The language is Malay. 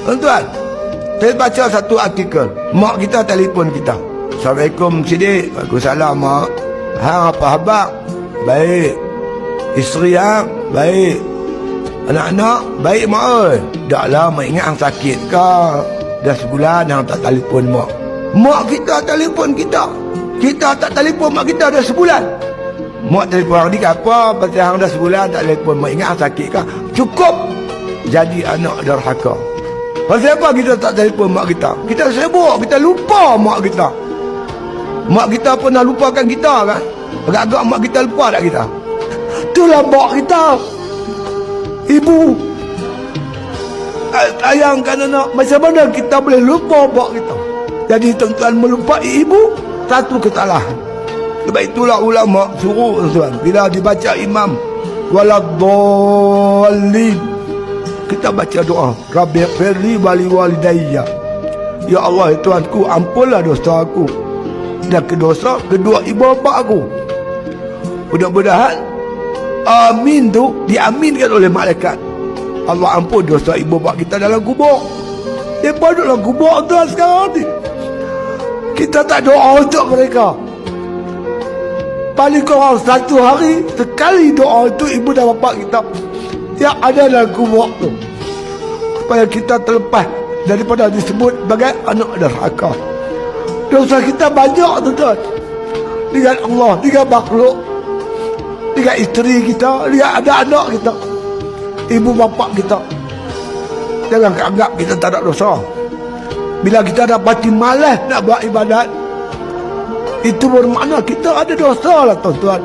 Tuan-tuan, saya baca satu artikel. Mak kita telefon kita. Assalamualaikum Siddiq. Waalaikumsalam mak. Hang apa khabar? Baik. Isteri hang? Baik. Anak-anak? Baik mak oi. Dak lah mak ingat hang sakit ke? Dah sebulan hang tak telefon mak. Mak kita telefon kita. Kita tak telefon mak kita dah sebulan. Mak telefon hang ni apa? Pasal hang dah sebulan tak telefon mak ingat hang sakit ke? Cukup jadi anak derhaka. Pasal apa kita tak telefon mak kita? Kita sibuk, kita lupa mak kita. Mak kita pernah lupakan kita kan? Agak-agak mak kita lupa tak kita? Itulah mak kita. Ibu. Sayangkan anak, macam mana kita boleh lupa mak kita? Jadi tuan-tuan, melumpai ibu satu kesalahan. Sebab itulah ulama suruh tuan, bila dibaca imam waladdallin, kita baca doa, Rabbighfirli wali walidayya. Ya Allah, Tuhanku, ampunlah dosa aku dan dosa kedua ibu bapa aku. Mudah-mudahan amin tu diaminkan oleh malaikat. Allah ampun dosa ibu bapa kita dalam kubur. Dia duduk dalam kubur tuan sekarang ni. Kita tak doa untuk mereka. Paling kurang satu hari sekali doa untuk ibu dan bapa kita yang ada dalam kubur tu, supaya kita terlepas daripada disebut sebagai anak derhaka. Dosa kita banyak tuan-tuan, dengan Allah, dengan makhluk, dengan isteri kita, dengan anak-anak kita, ibu bapa kita. Jangan anggap kita tak ada dosa. Bila kita dapati malas nak buat ibadat, itu bermakna kita ada dosa lah tuan-tuan.